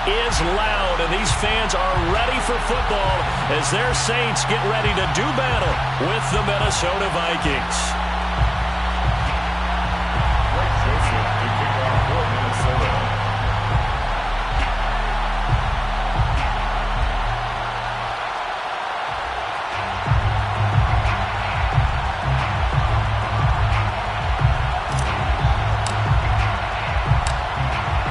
is loud, and these fans are ready for football as their Saints get ready to do battle with the Minnesota Vikings.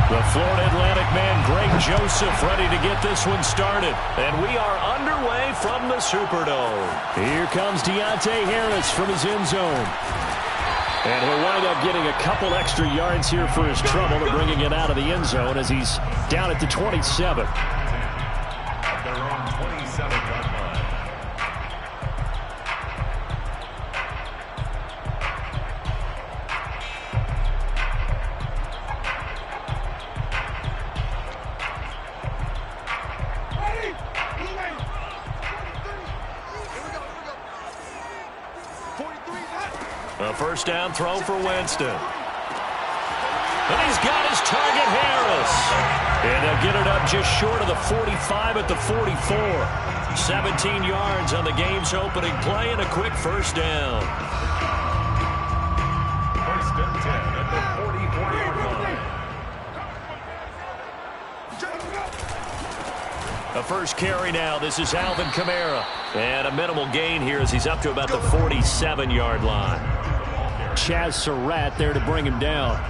The Florida Atlantic man, Greg Joseph, ready to get this one started. And we are underway from the Superdome. Here comes Deontay Harris from his end zone. And he'll wind up getting a couple extra yards here for his trouble and bringing it out of the end zone as he's down at the 27. At their own 27-yard line. A first down throw for Winston. And he's got his target, Harris. And they'll get it up just short of the 45 at the 44. 17 yards on the game's opening play and a quick first down. First and 10 at the 44-yard line. A first carry now. This is Alvin Kamara. And a minimal gain here as he's up to about the 47-yard line. Chaz Surratt there to bring him down.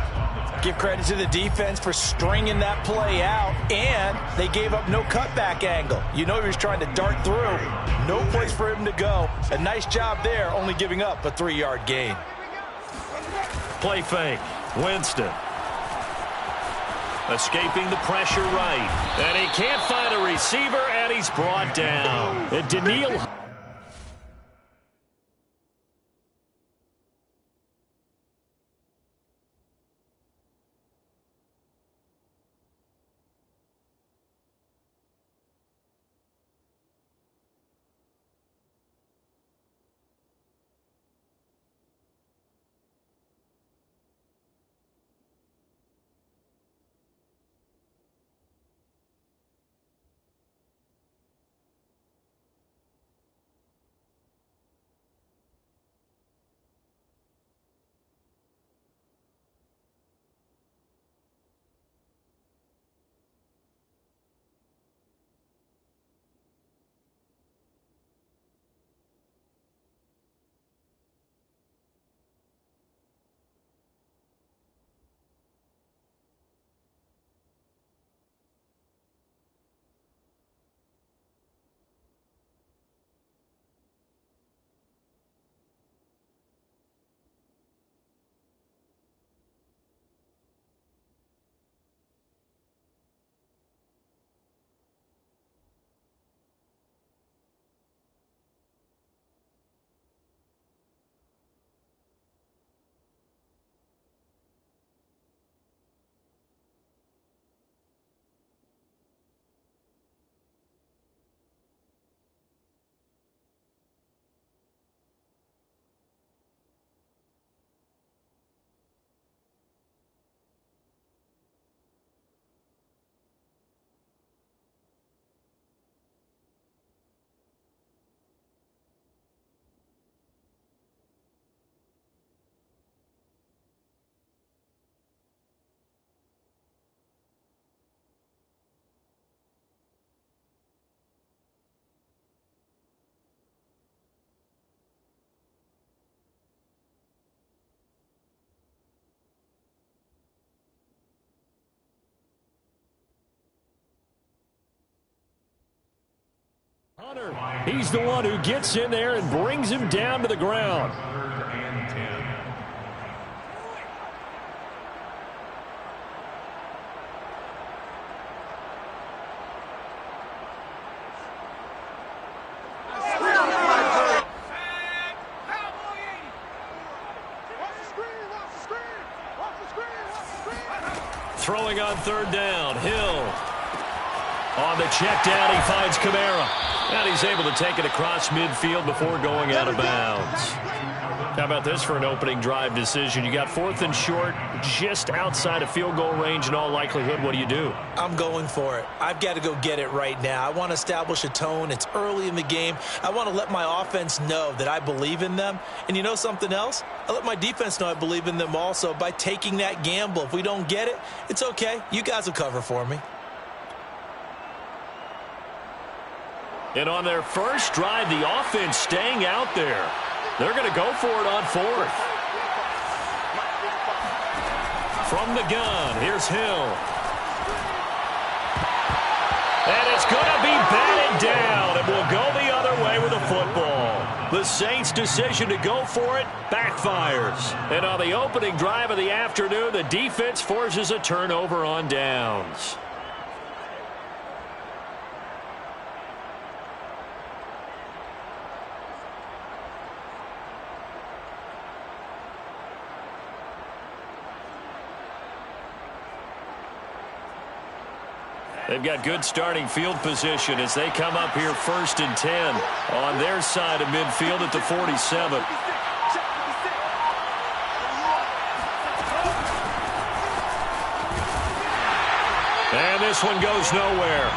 Give credit to the defense for stringing that play out, and they gave up no cutback angle. You know he was trying to dart through. No place for him to go. A nice job there, only giving up a 3-yard gain. Play fake. Winston. Escaping the pressure right. And he can't find a receiver, and he's brought down. And Daniil. Hunter, he's the one who gets in there and brings him down to the ground. Throwing on third down, Hill. On the check down, he finds Kamara. And he's able to take it across midfield before going out of bounds. How about this for an opening drive decision? You got 4th and short, just outside of field goal range in all likelihood. What do you do? I'm going for it. I've got to go get it right now. I want to establish a tone. It's early in the game. I want to let my offense know that I believe in them. And you know something else? I let my defense know I believe in them also by taking that gamble. If we don't get it, it's okay. You guys will cover for me. And on their first drive, the offense staying out there. They're going to go for it on 4th. From the gun, here's Hill. And it's going to be batted down, and we'll go the other way with the football. The Saints' decision to go for it backfires. And on the opening drive of the afternoon, the defense forces a turnover on downs. They've got good starting field position as they come up here 1st and 10 on their side of midfield at the 47. And this one goes nowhere.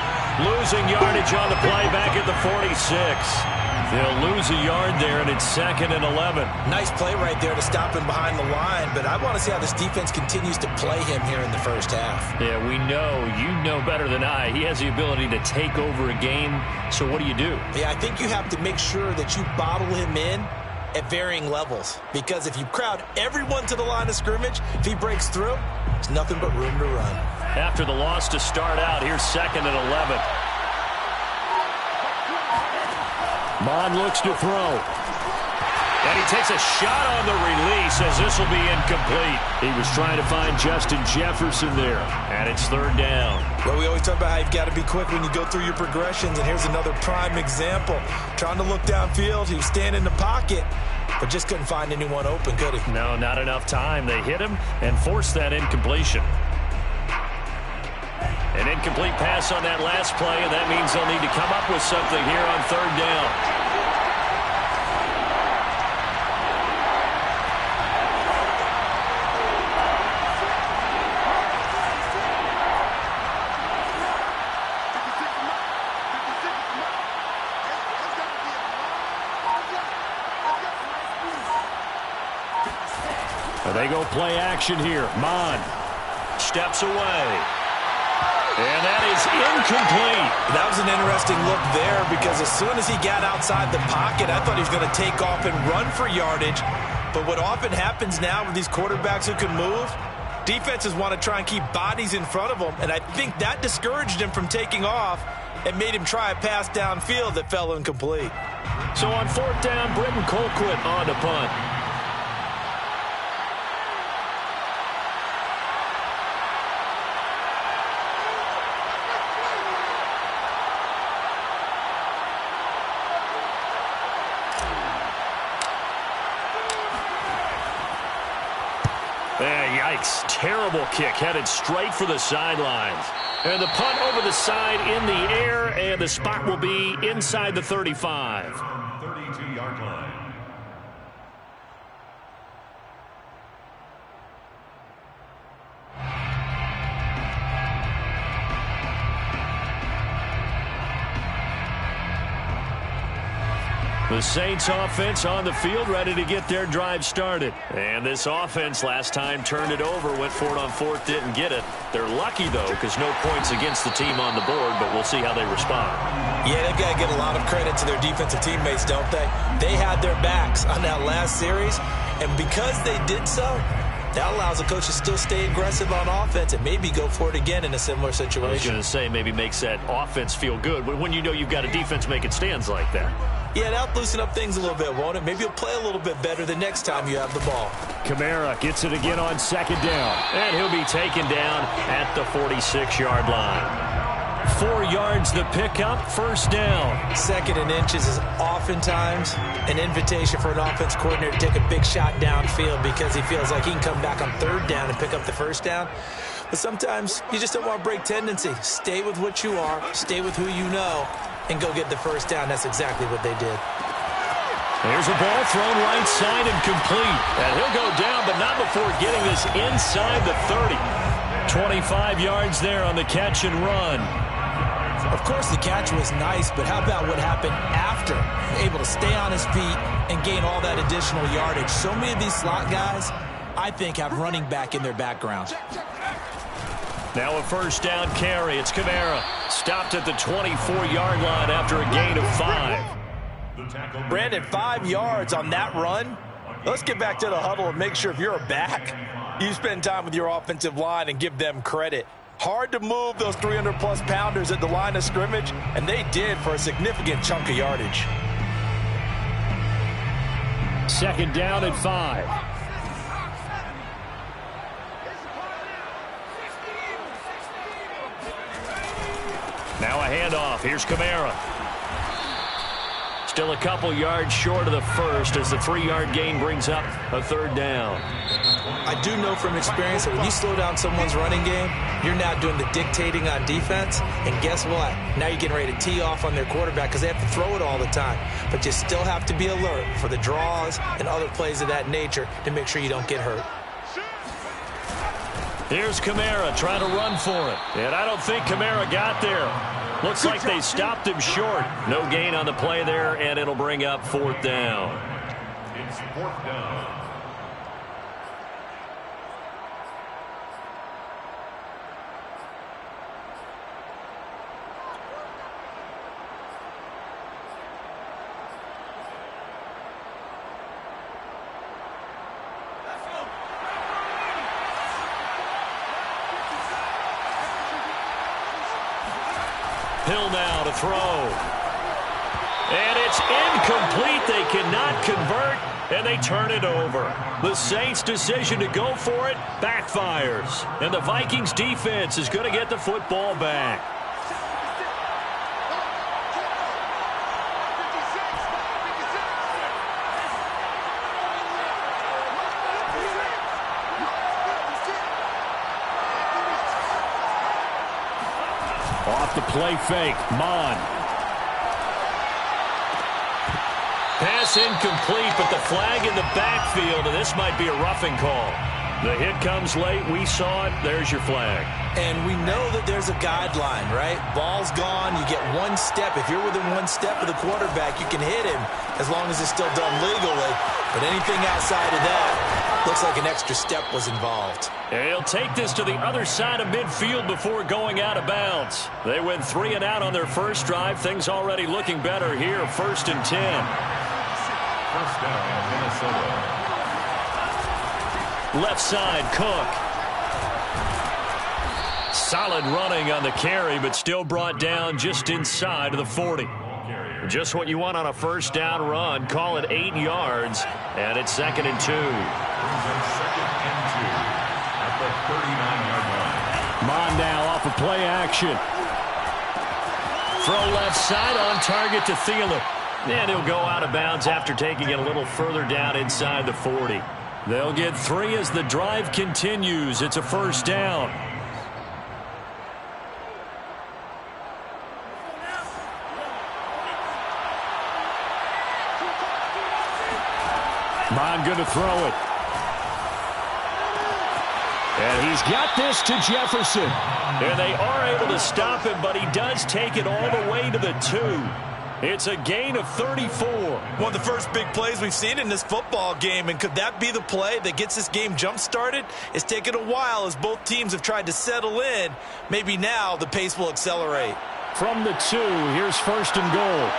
Losing yardage on the play back at the 46. They'll lose a yard there, and it's 2nd and 11. Nice play right there to stop him behind the line, but I want to see how this defense continues to play him here in the first half. Yeah, we know. You know better than I. He has the ability to take over a game, so what do you do? Yeah, I think you have to make sure that you bottle him in at varying levels, because if you crowd everyone to the line of scrimmage, if he breaks through, there's nothing but room to run. After the loss to start out, here's 2nd and 11. Mon looks to throw. And he takes a shot on the release as this will be incomplete. He was trying to find Justin Jefferson there. And it's 3rd down. Well, we always talk about how you've got to be quick when you go through your progressions. And here's another prime example. Trying to look downfield. He was standing in the pocket, but just couldn't find anyone open, could he? No, not enough time. They hit him and forced that incompletion. An incomplete pass on that last play, and that means they'll need to come up with something here on 3rd down. They go play action here. Mon steps away. And that is incomplete. That was an interesting look there because as soon as he got outside the pocket, I thought he was going to take off and run for yardage. But what often happens now with these quarterbacks who can move, defenses want to try and keep bodies in front of them. And I think that discouraged him from taking off and made him try a pass downfield that fell incomplete. So on 4th down, Britton Colquitt on to punt. Yikes, terrible kick, headed straight for the sidelines. And the punt over the side in the air, and the spot will be inside the 35. 32-yard line. The Saints offense on the field, ready to get their drive started. And this offense last time turned it over, went for it on 4th, didn't get it. They're lucky, though, because no points against the team on the board, but we'll see how they respond. Yeah, they've got to give a lot of credit to their defensive teammates, don't they? They had their backs on that last series, and because they did so, that allows the coach to still stay aggressive on offense and maybe go for it again in a similar situation. I was going to say, maybe makes that offense feel good, but when you know you've got a defense making stands like that. Yeah, that'll loosen up things a little bit, won't it? Maybe you'll play a little bit better the next time you have the ball. Kamara gets it again on 2nd down, and he'll be taken down at the 46-yard line. 4 yards the pickup, 1st down. 2nd and inches is oftentimes an invitation for an offense coordinator to take a big shot downfield because he feels like he can come back on 3rd down and pick up the 1st down. But sometimes you just don't want to break tendency. Stay with what you are, stay with who you know, and go get the first down. That's exactly what they did. There's a ball thrown right side and complete. And he'll go down, but not before getting this inside the 30. 25 yards there on the catch and run. Of course, the catch was nice, but how about what happened after? Able to stay on his feet and gain all that additional yardage. So many of these slot guys, I think, have running back in their background. Now a first down carry. It's Kamara. Stopped at the 24-yard line after a gain of 5. Brandon, 5 yards on that run. Let's get back to the huddle and make sure if you're a back, you spend time with your offensive line and give them credit. Hard to move those 300-plus pounders at the line of scrimmage, and they did for a significant chunk of yardage. Second down at 5. Now a handoff. Here's Kamara. Still a couple yards short of the first as the 3-yard gain brings up a third down. I do know from experience that when you slow down someone's running game, you're now doing the dictating on defense. And guess what? Now you're getting ready to tee off on their quarterback because they have to throw it all the time. But you still have to be alert for the draws and other plays of that nature to make sure you don't get hurt. Here's Kamara trying to run for it. And I don't think Kamara got there. Looks like they stopped him short. No gain on the play there, and it'll bring up fourth down. It's fourth down. Hill now to throw. And it's incomplete. They cannot convert, and they turn it over. The Saints' decision to go for it backfires. And the Vikings' defense is going to get the football back. Off the play fake, Mon. Pass incomplete, but the flag in the backfield, and this might be a roughing call. The hit comes late. We saw it. There's your flag. And we know that there's a guideline, right? Ball's gone. You get one step. If you're within one step of the quarterback, you can hit him as long as it's still done legally. But anything outside of that, looks like an extra step was involved. And he'll take this to the other side of midfield before going out of bounds. They went 3 and out on their first drive. Things already looking better here. 1st and 10. First down, Minnesota. Left side, Cook. Solid running on the carry, but still brought down just inside of the 40. Just what you want on a first down run. Call it 8 yards, and it's 2nd and 2. Second and 2 at the 39-yard line. Mon now off of play action. Throw left side on target to Thielen. And he'll go out of bounds after taking it a little further down inside the 40. They'll get 3 as the drive continues. It's a first down. Mon going to throw it. And he's got this to Jefferson. And they are able to stop him, but he does take it all the way to the 2. It's a gain of 34. One of the first big plays we've seen in this football game, and could that be the play that gets this game jump-started? It's taken a while as both teams have tried to settle in. Maybe now the pace will accelerate. From the 2, here's 1st and goal.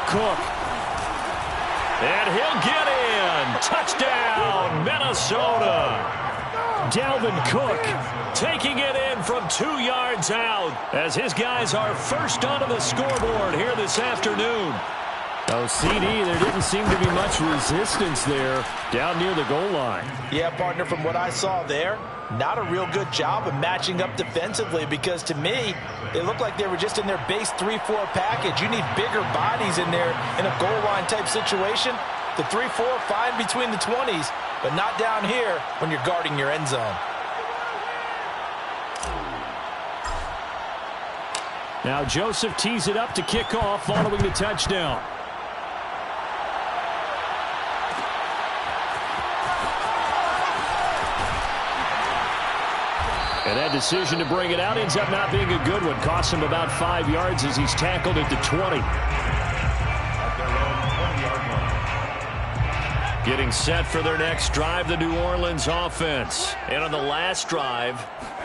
Cook. And he'll get in. Touchdown, Minnesota. Dalvin Cook taking it in from 2 yards out as his guys are first onto the scoreboard here this afternoon. Oh, CD, there didn't seem to be much resistance there down near the goal line. Yeah, partner, from what I saw there, not a real good job of matching up defensively, because to me, they looked like they were just in their base 3-4 package. You need bigger bodies in there in a goal line type situation. The 3-4, fine between the 20s, but not down here when you're guarding your end zone. Now Joseph tees it up to kick off following the touchdown. And that decision to bring it out ends up not being a good one. Costs him about 5 yards as he's tackled at the 20. Getting set for their next drive, the New Orleans offense. And on the last drive,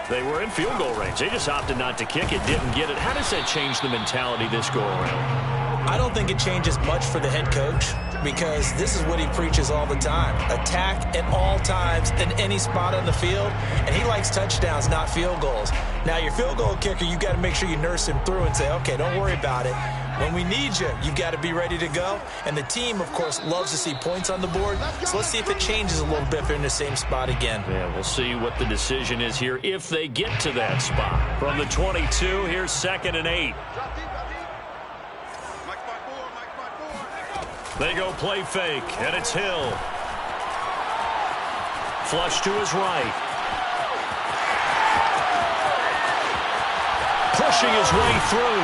they were in field goal range. They just opted not to kick it, didn't get it. How does that change the mentality this go around? I don't think it changes much for the head coach, because this is what he preaches all the time. Attack at all times in any spot on the field, and he likes touchdowns, not field goals. Now, your field goal kicker, you've got to make sure you nurse him through and say, okay, don't worry about it. When we need you, you've got to be ready to go. And the team, of course, loves to see points on the board. So let's see if it changes a little bit if they're in the same spot again. Yeah, we'll see what the decision is here if they get to that spot. From the 22, here's 2nd and 8. They go play fake, and it's Hill. Flush to his right. Pushing his way through.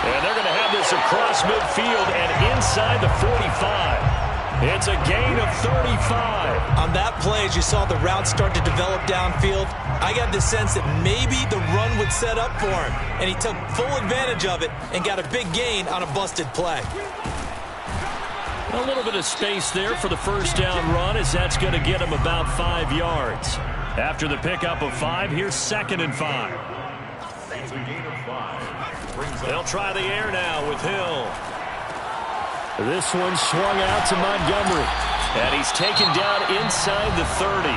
And they're going to have this across midfield and inside the 45. It's a gain of 35. On that play, as you saw the route start to develop downfield, I got the sense that maybe the run would set up for him. And he took full advantage of it and got a big gain on a busted play. A little bit of space there for the first down run, as that's going to get him about 5 yards. After the pickup of 5, here's 2nd and 5. It's a gain of 5. They'll try the air now with Hill. This one swung out to Montgomery. And he's taken down inside the 30.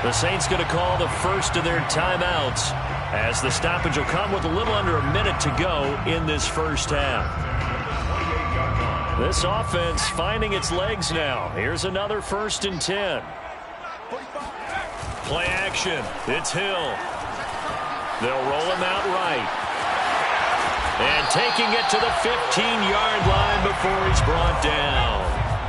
The Saints going to call the first of their timeouts, as the stoppage will come with a little under a minute to go in this first half. This offense finding its legs now. Here's another 1st and 10. Play action. It's Hill. They'll roll him out right. And taking it to the 15-yard line before he's brought down.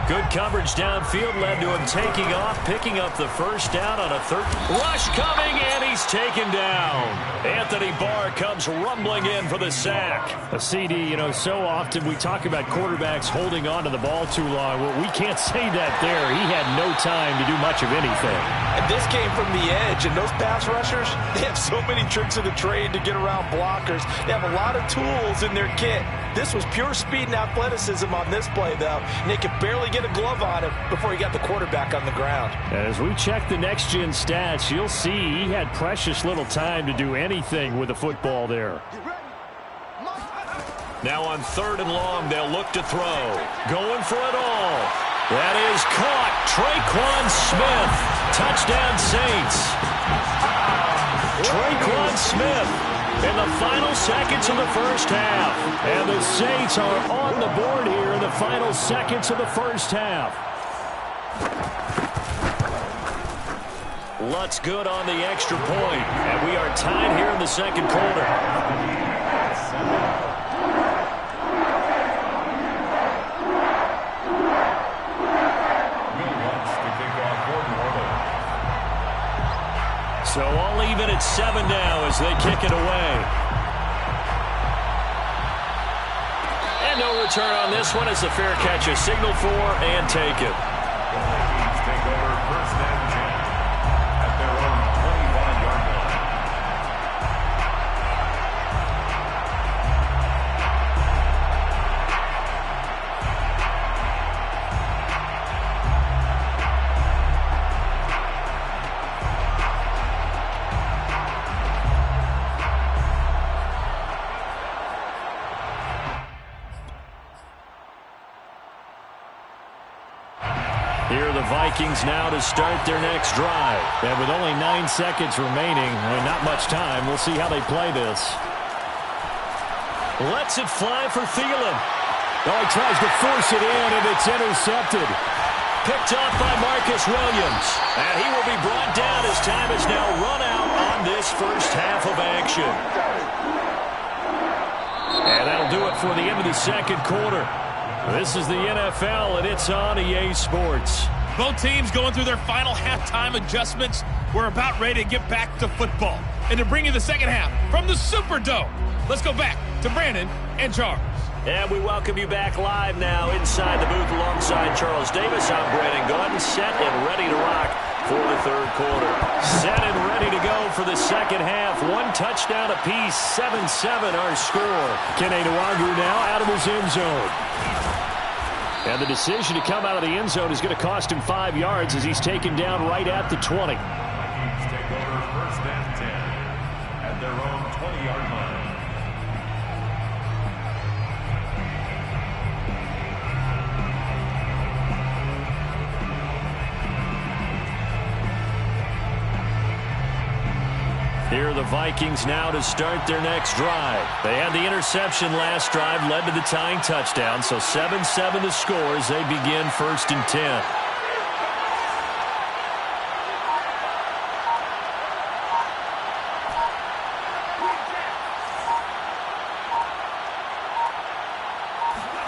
Good coverage downfield led to him taking off, picking up the first down on a third. Rush coming, and he's taken down. Anthony Barr comes rumbling in for the sack. A CD, you know, so often we talk about quarterbacks holding on to the ball too long. Well, we can't say that there. He had no time to do much of anything. And this came from the edge, and those pass rushers, they have so many tricks of the trade to get around blockers. They have a lot of tools in their kit. This was pure speed and athleticism on this play, though. And they could barely get a glove on him before he got the quarterback on the ground. As we check the next-gen stats, you'll see he had precious little time to do anything with the football there. Now on 3rd and long, they'll look to throw. Going for it all. That is caught. Traquan Smith. Touchdown, Saints. Traquan Smith in the final seconds of the first half. And the Saints are on the board here in the final seconds of the first half. Lutz good on the extra point. And we are tied here in the second quarter. So all even at 7 now as they kick it away. And no return on this one as the fair catch is signaled for and taken. The Vikings take over 1st and 10 at their own 25-yard line. Here are the Vikings now to start their next drive. And with only 9 seconds remaining and not much time, we'll see how they play this. Lets it fly for Thielen. Oh, he tries to force it in, and it's intercepted. Picked off by Marcus Williams. And he will be brought down as time is now run out on this first half of action. And that'll do it for the end of the second quarter. This is the NFL, and it's on EA Sports. Both teams going through their final halftime adjustments. We're about ready to get back to football. And to bring you the second half from the Superdome, let's go back to Brandon and Charles. And we welcome you back live now inside the booth alongside Charles Davis. I'm Brandon Gordon, set and ready to rock for the third quarter. Set and ready to go for the second half. One touchdown apiece, 7-7 our score. Kene Nwangwu now out of his end zone. And the decision to come out of the end zone is going to cost him 5 yards as he's taken down right at the 20. Vikings take over first and 10 at their own 20-yard line. Here are the Vikings now to start their next drive. They had the interception last drive, led to the tying touchdown, so 7-7 the score as they begin first and 10.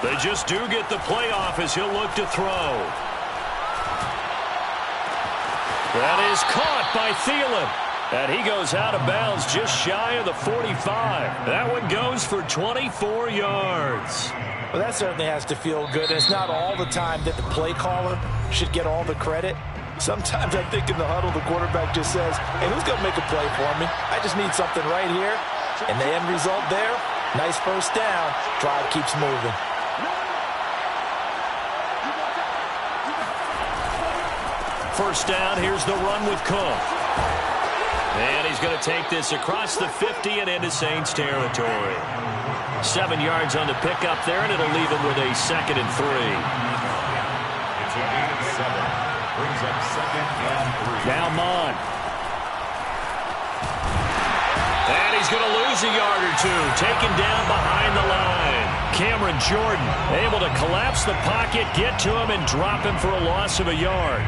They just do get the playoff as he'll look to throw. That is caught by Thielen. And he goes out of bounds just shy of the 45. That one goes for 24 yards. Well, that certainly has to feel good. And it's not all the time that the play caller should get all the credit. Sometimes I think in the huddle, the quarterback just says, hey, who's going to make a play for me? I just need something right here. And the end result there, nice first down. Drive keeps moving. First down, here's the run with Cook. And he's going to take this across the 50 and into Saints territory. 7 yards on the pickup there, and it'll leave him with a 2nd and 3. It's a gain of 7. Brings up 2nd and 3. Now Mon. And he's going to lose a yard or two. Taken down behind the line. Cameron Jordan able to collapse the pocket, get to him, and drop him for a loss of a yard.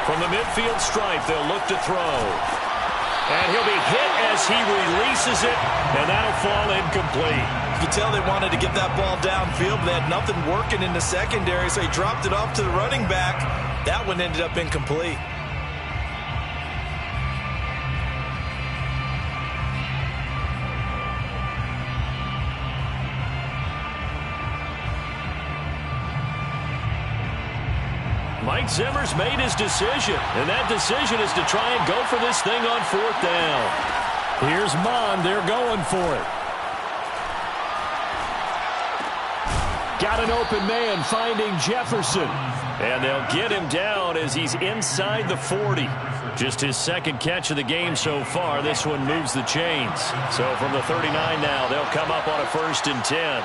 From the midfield stripe, they'll look to throw. And he'll be hit as he releases it, and that'll fall incomplete. You can tell they wanted to get that ball downfield, but they had nothing working in the secondary, so he dropped it off to the running back. That one ended up incomplete. Mike Zimmer's made his decision, and that decision is to try and go for this thing on 4th down. Here's Mon. They're going for it. Got an open man finding Jefferson. And they'll get him down as he's inside the 40. Just his 2nd catch of the game so far. This one moves the chains. So from the 39 now, they'll come up on a 1st and 10.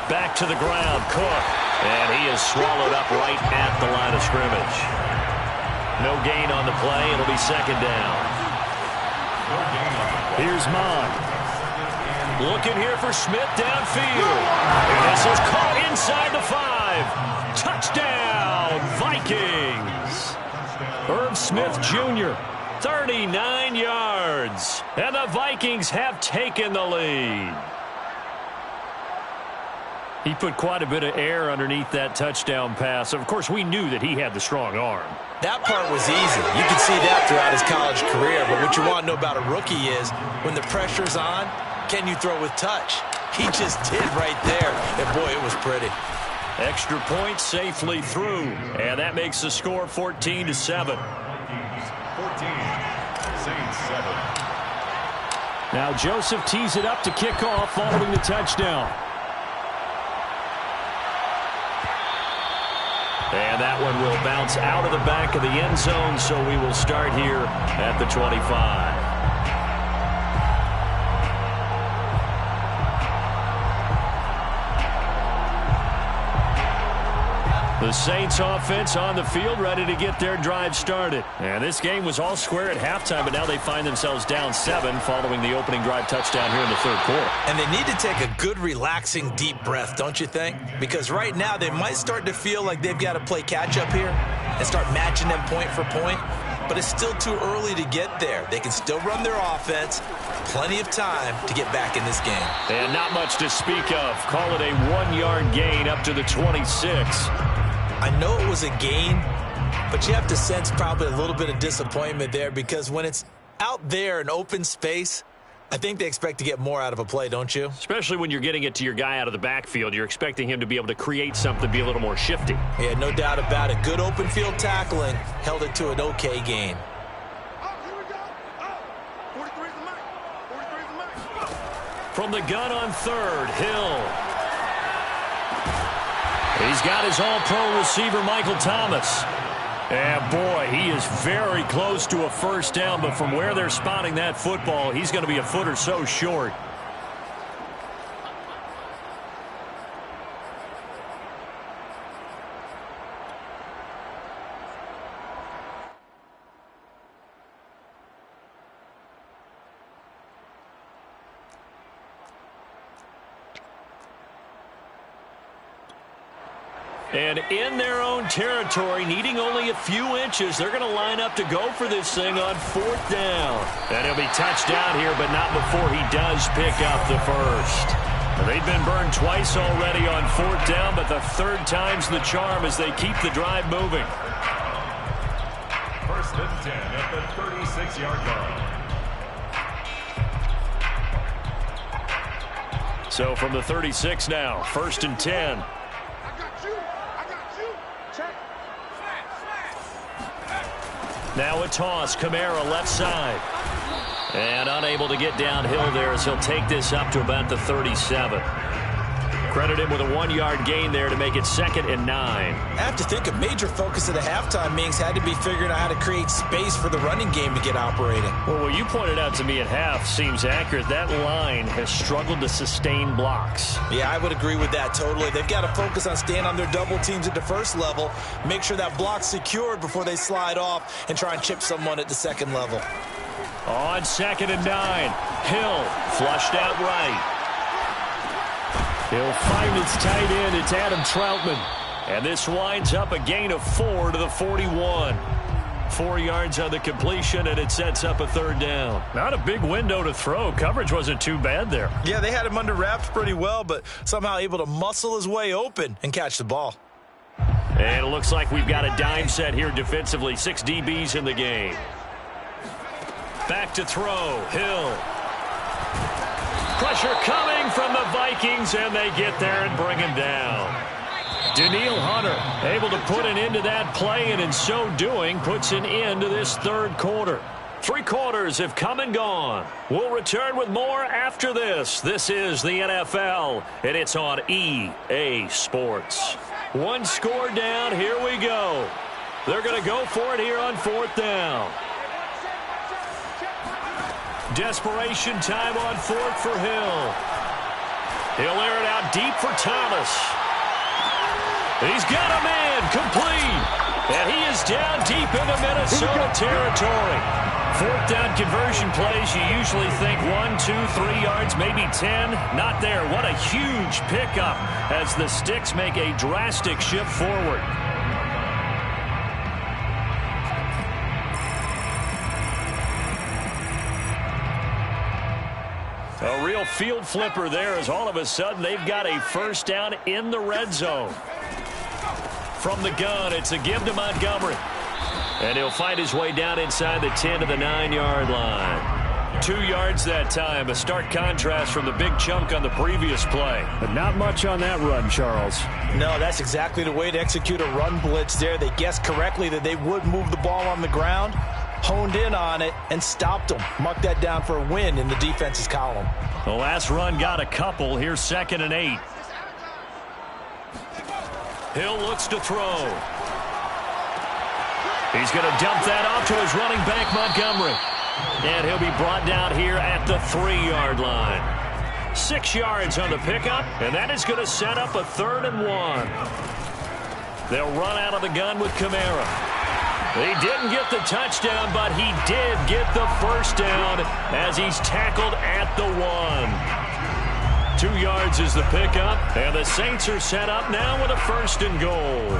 Back to the ground, Cook. And he is swallowed up right at the line of scrimmage. No gain on the play. It'll be 2nd down. Here's Mon. Looking here for Smith downfield. And this is caught inside the 5. Touchdown, Vikings. Irv Smith Jr., 39 yards. And the Vikings have taken the lead. He put quite a bit of air underneath that touchdown pass. Of course, we knew that he had the strong arm. That part was easy. You can see that throughout his college career. But what you want to know about a rookie is when the pressure's on, can you throw with touch? He just did right there. And, boy, it was pretty. Extra point safely through. And that makes the score 14-7. 14, Saints 7. Now Joseph tees it up to kick off following the touchdown. And that one will bounce out of the back of the end zone, so we will start here at the 25. The Saints offense on the field, ready to get their drive started. And this game was all square at halftime, but now they find themselves down 7 following the opening drive touchdown here in the third quarter. And they need to take a good, relaxing, deep breath, don't you think? Because right now they might start to feel like they've got to play catch-up here and start matching them point for point. But it's still too early to get there. They can still run their offense. Plenty of time to get back in this game. And not much to speak of. Call it a 1-yard gain up to the 26. I know it was a gain, but you have to sense probably a little bit of disappointment there because when it's out there in open space, I think they expect to get more out of a play, don't you? Especially when you're getting it to your guy out of the backfield. You're expecting him to be able to create something, be a little more shifty. Yeah, no doubt about it. Good open field tackling held it to an okay gain. From the gun on third, Hill. He's got his all-pro receiver, Michael Thomas. And, boy, he is very close to a first down, but from where they're spotting that football, he's going to be a foot or so short. And in their own territory, needing only a few inches, they're going to line up to go for this thing on fourth down. And he'll be touched down here, but not before he does pick up the first. They've been burned twice already on fourth down, but the third time's the charm as they keep the drive moving. First and 10 at the 36-yard line. So from the 36 now, first and 10. Now a toss, Kamara left side. And unable to get downhill there as he'll take this up to about the 37. Credit him with a 1-yard gain there to make it 2nd and 9. I have to think a major focus of the halftime meetings had to be figuring out how to create space for the running game to get operating. Well, what you pointed out to me at half seems accurate. That line has struggled to sustain blocks. Yeah, I would agree with that totally. They've got to focus on staying on their double teams at the first level, make sure that block's secured before they slide off and try and chip someone at the second level. On 2nd and 9, Hill flushed out right. He'll find its tight end. It's Adam Troutman. And this winds up a gain of 4 to the 41. 4 yards on the completion, and it sets up a third down. Not a big window to throw. Coverage wasn't too bad there. Yeah, they had him under wraps pretty well, but somehow able to muscle his way open and catch the ball. And it looks like we've got a dime set here defensively. 6 DBs in the game. Back to throw. Hill. Pressure coming from the Vikings, and they get there and bring him down. Daniil Hunter able to put an end to that play, and in so doing, puts an end to this third quarter. 3 quarters have come and gone. We'll return with more after this. This is the NFL, and it's on EA Sports. 1 score down. Here we go. They're going to go for it here on fourth down. Desperation time on fourth for Hill. He'll air it out deep for Thomas. He's got a man complete. And he is down deep into Minnesota territory. Fourth down conversion plays, you usually think 1, 2, 3 yards, maybe 10. Not there. What a huge pickup as the sticks make a drastic shift forward. A real field flipper there as all of a sudden they've got a first down in the red zone. From the gun, it's a give to Montgomery. And he'll find his way down inside the 10 to the 9-yard line. 2 yards that time, a stark contrast from the big chunk on the previous play. But not much on that run, Charles. No, that's exactly the way to execute a run blitz there. They guessed correctly that they would move the ball on the ground, honed in on it, and stopped them. Marked that down for a win in the defense's column. The last run got a couple. Here's 2nd and 8. Hill looks to throw. He's going to dump that off to his running back, Montgomery. And he'll be brought down here at the 3-yard line. 6 yards on the pickup, and that is going to set up a 3rd and 1. They'll run out of the gun with Kamara. He didn't get the touchdown, but he did get the first down as he's tackled at the 1. 2 yards is the pickup, and the Saints are set up now with a 1st and goal.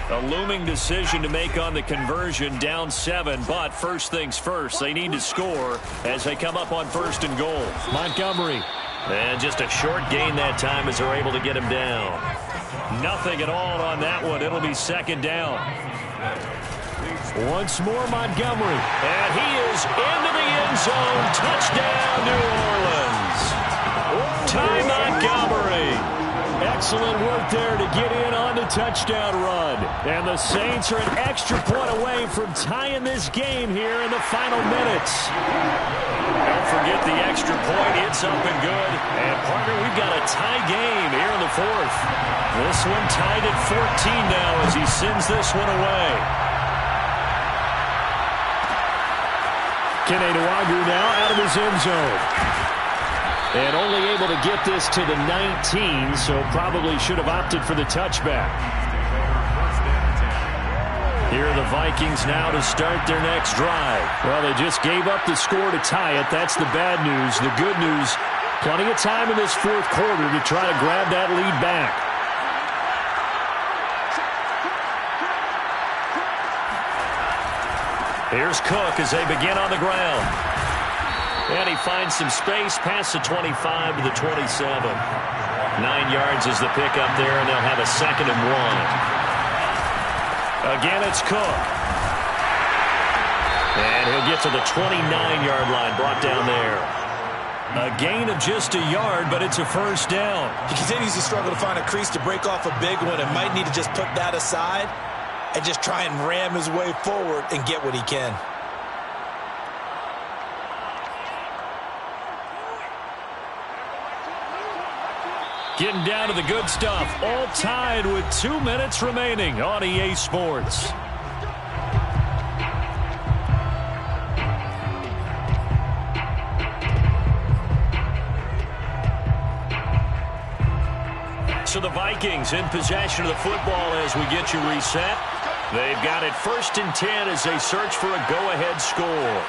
A looming decision to make on the conversion, down 7, but first things first, they need to score as they come up on 1st and goal. Montgomery. And just a short gain that time as they're able to get him down. Nothing at all on that one. It'll be 2nd down. Once more, Montgomery. And he is into the end zone. Touchdown, New Orleans. Ty Montgomery. Excellent work there to get in on the touchdown run. And the Saints are an extra point away from tying this game here in the final minutes. Don't forget the extra point. It's up and good. And, partner, we've got a tie game here in the 4th. This one tied at 14 now as he sends this one away. Kene Nwangwu now out of his end zone. And only able to get this to the 19, so probably should have opted for the touchback. Here are the Vikings now to start their next drive. Well, they just gave up the score to tie it. That's the bad news. The good news, plenty of time in this 4th quarter to try to grab that lead back. Here's Cook as they begin on the ground. And he finds some space past the 25 to the 27. 9 yards is the pickup there, and they'll have a 2nd and 1. Again, it's Cook. And he'll get to the 29-yard line, brought down there. A gain of just a yard, but it's a 1st down. He continues to struggle to find a crease to break off a big one and might need to just put that aside and just try and ram his way forward and get what he can. Getting down to the good stuff. All tied with 2 minutes remaining on EA Sports. So the Vikings in possession of the football as we get you reset. They've got it 1st and 10 as they search for a go-ahead score.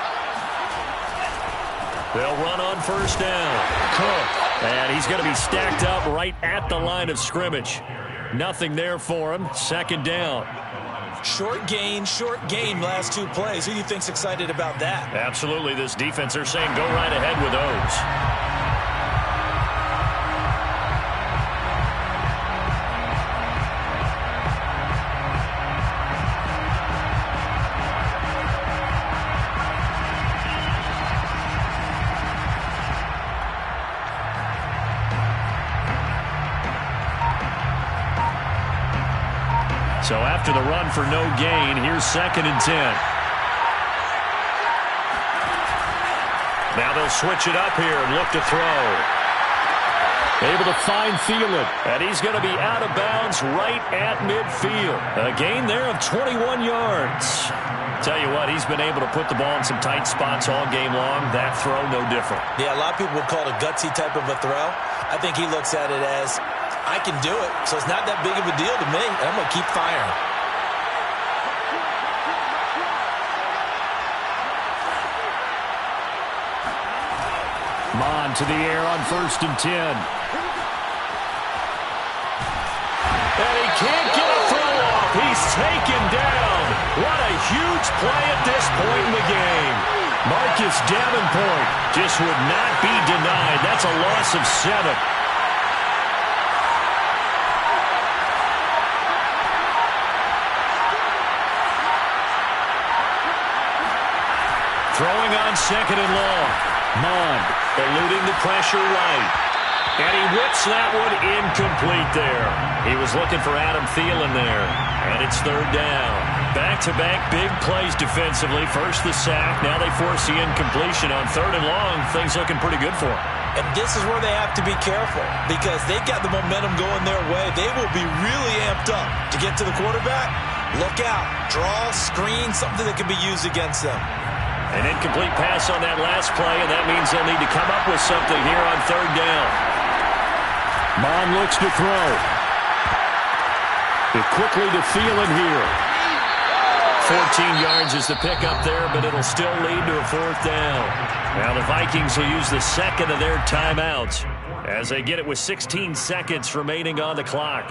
They'll run on 1st down. Cook. And he's going to be stacked up right at the line of scrimmage. Nothing there for him. 2nd down. Short gain last 2 plays. Who do you think's excited about that? Absolutely. This defense, they're saying go right ahead with those. So after the run for no gain, here's 2nd and 10. Now they'll switch it up here and look to throw. Able to find Thielen. And he's going to be out of bounds right at midfield. A gain there of 21 yards. Tell you what, he's been able to put the ball in some tight spots all game long. That throw, no different. Yeah, a lot of people would call it a gutsy type of a throw. I think he looks at it as, I can do it, so it's not that big of a deal to me, and I'm going to keep firing. Mon to the air on 1st and 10. And he can't get a throw off. He's taken down. What a huge play at this point in the game. Marcus Davenport just would not be denied. That's a loss of 7. Throwing on 2nd and long. Mon eluding the pressure right. And he whips that one incomplete there. He was looking for Adam Thielen there. And it's 3rd down. Back-to-back big plays defensively. First the sack. Now they force the incompletion on 3rd and long. Things looking pretty good for them. And this is where they have to be careful because they've got the momentum going their way. They will be really amped up to get to the quarterback. Look out. Draw, screen, something that can be used against them. An incomplete pass on that last play, and that means they'll need to come up with something here on 3rd down. Mon looks to throw. It quickly to Thielen here. 14 yards is the pickup there, but it'll still lead to a 4th down. Now the Vikings will use the second of their timeouts as they get it with 16 seconds remaining on the clock.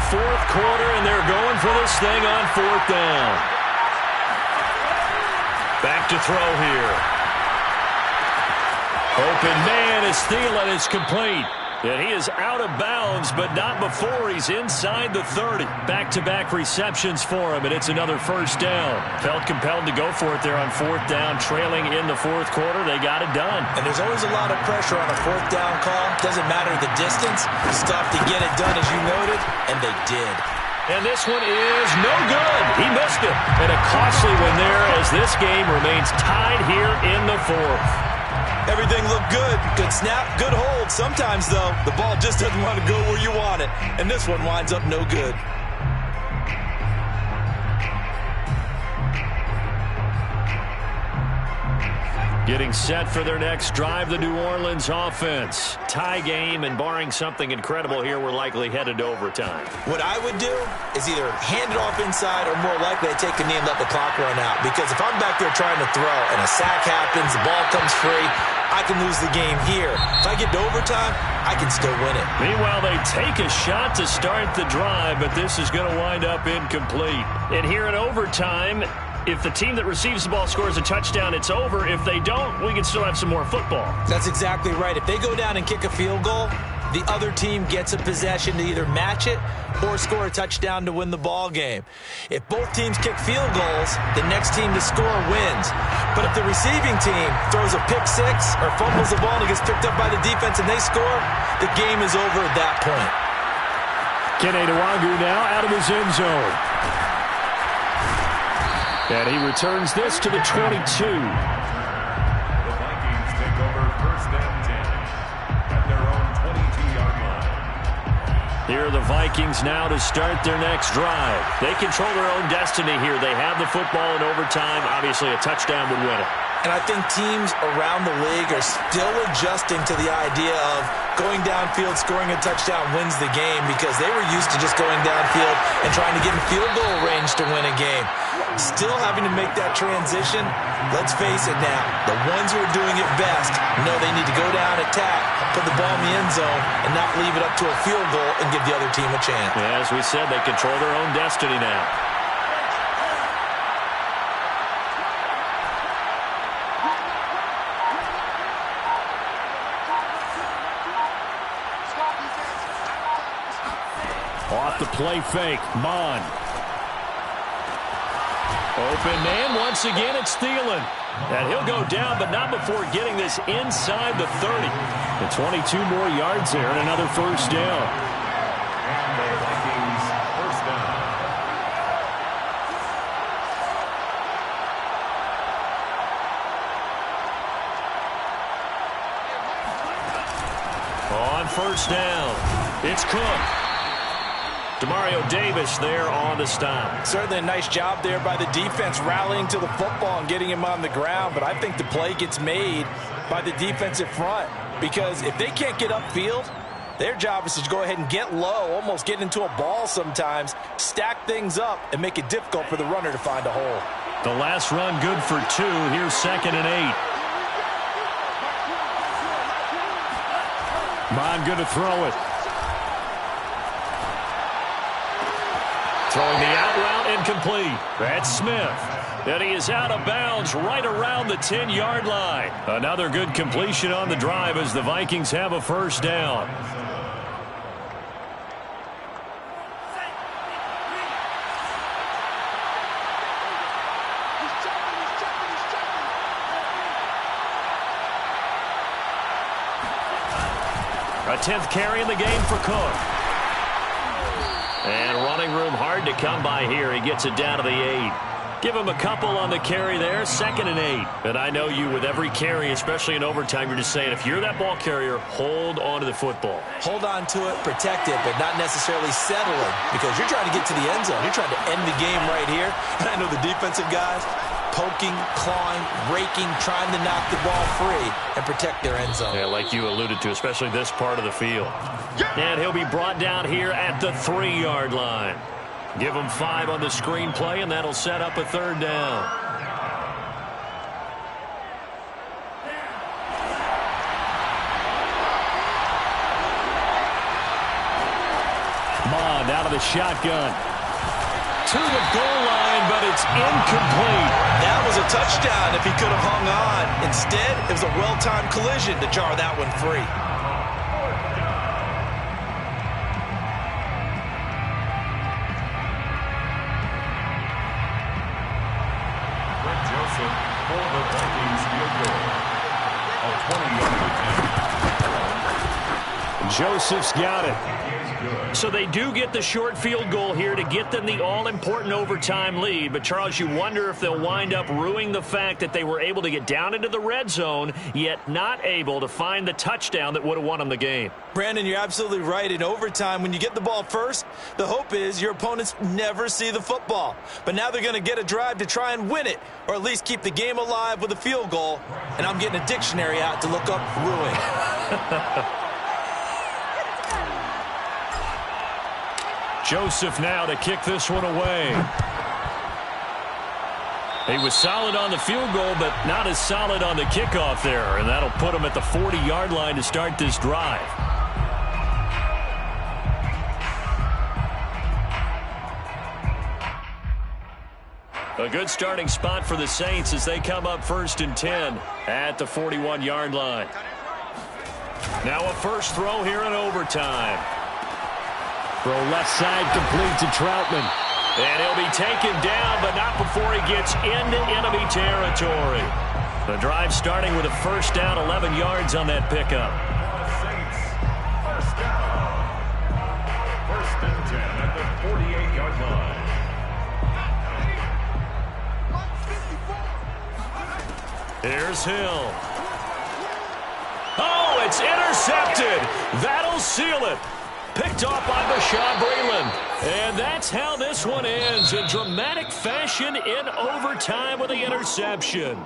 Fourth quarter, and they're going for this thing on 4th down. Back to throw here. Open man as Thielen is complete. And he is out of bounds, but not before he's inside the 30. Back-to-back receptions for him, and it's another 1st down. Felt compelled to go for it there on 4th down, trailing in the 4th quarter. They got it done. And there's always a lot of pressure on a 4th down call. Doesn't matter the distance. Stop to get it done, as you noted, and they did. And this one is no good. He missed it. And a costly one there as this game remains tied here in the 4th. Everything looked good. Good snap, good hold. Sometimes, though, the ball just doesn't want to go where you want it. And this one winds up no good. Getting set for their next drive, the New Orleans offense. Tie game, and barring something incredible here, we're likely headed to overtime. What I would do is either hand it off inside or more likely take a knee and let the clock run out. Because if I'm back there trying to throw and a sack happens, the ball comes free, I can lose the game here. If I get to overtime, I can still win it. Meanwhile, they take a shot to start the drive, but this is going to wind up incomplete. And here in overtime, if the team that receives the ball scores a touchdown, it's over. If they don't, we can still have some more football. That's exactly right. If they go down and kick a field goal, the other team gets a possession to either match it or score a touchdown to win the ball game. If both teams kick field goals, the next team to score wins. But if the receiving team throws a pick six or fumbles the ball and it gets picked up by the defense and they score, the game is over at that point. Kenny Nwangwu now out of his end zone. And he returns this to the 22. The Vikings take over 1st and 10 at their own 22-yard line. Here are the Vikings now to start their next drive. They control their own destiny here. They have the football in overtime. Obviously, a touchdown would win it. And I think teams around the league are still adjusting to the idea of going downfield, scoring a touchdown wins the game, because they were used to just going downfield and trying to get in field goal range to win a game. Still having to make that transition. Let's face it now, the ones who are doing it best know they need to go down, attack, put the ball in the end zone, and not leave it up to a field goal and give the other team a chance. Yeah, as we said, they control their own destiny now. Off the play fake, Mon. Open man, once again it's Thielen. And he'll go down, but not before getting this inside the 30. And 22 more yards there and another 1st down. And the Vikings 1st down. On 1st down, it's Cook. Demario Davis there on the stop. Certainly a nice job there by the defense, rallying to the football and getting him on the ground. But I think the play gets made by the defensive front, because if they can't get upfield, their job is to go ahead and get low, almost get into a ball sometimes, stack things up, and make it difficult for the runner to find a hole. The last run good for 2. Here's 2nd and 8. Mon going to throw it. Throwing the out route incomplete. That's Smith. And he is out of bounds right around the 10-yard line. Another good completion on the drive as the Vikings have a 1st down. A 10th carry in the game for Cook. And running room hard to come by here. He gets it down to the 8. Give him a couple on the carry there, 2nd and 8. And I know you, with every carry, especially in overtime, you're just saying, if you're that ball carrier, hold on to the football. Hold on to it, protect it, but not necessarily settle it, because you're trying to get to the end zone. You're trying to end the game right here. And I know the defensive guys, poking, clawing, raking, trying to knock the ball free and protect their end zone. Yeah, like you alluded to, especially this part of the field. And he'll be brought down here at the 3-yard line. Give him 5 on the screenplay, and that'll set up a 3rd down. Bond out of the shotgun. To the goal line, but it's incomplete. That was a touchdown if he could have hung on. Instead, it was a well-timed collision to jar that one free. Joseph's got it. So they do get the short field goal here to get them the all-important overtime lead. But, Charles, you wonder if they'll wind up ruining the fact that they were able to get down into the red zone, yet not able to find the touchdown that would have won them the game. Brandon, you're absolutely right. In overtime, when you get the ball first, the hope is your opponents never see the football. But now they're going to get a drive to try and win it, or at least keep the game alive with a field goal. And I'm getting a dictionary out to look up ruin. Joseph now to kick this one away. He was solid on the field goal, but not as solid on the kickoff there. And that'll put him at the 40-yard line to start this drive. A good starting spot for the Saints as they come up 1st and 10 at the 41-yard line. Now a first throw here in overtime. Throw left side complete to Troutman. And he'll be taken down, but not before he gets into enemy territory. The drive starting with a first down, 11 yards on that pickup. Saints, first down. 1st and 10 at the 48-yard line. Here's Hill. Oh, it's intercepted. That'll seal it. Picked off by Bashaud Breeland. And that's how this one ends, in dramatic fashion in overtime with the interception.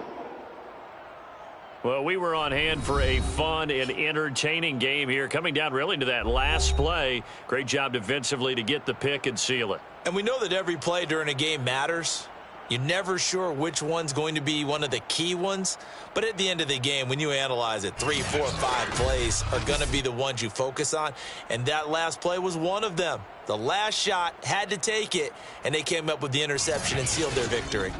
Well, we were on hand for a fun and entertaining game here, coming down really to that last play. Great job defensively to get the pick and seal it. And we know that every play during a game matters. You're never sure which one's going to be one of the key ones. But at the end of the game, when you analyze it, 3, 4, 5 plays are going to be the ones you focus on. And that last play was one of them. The last shot had to take it, and they came up with the interception and sealed their victory.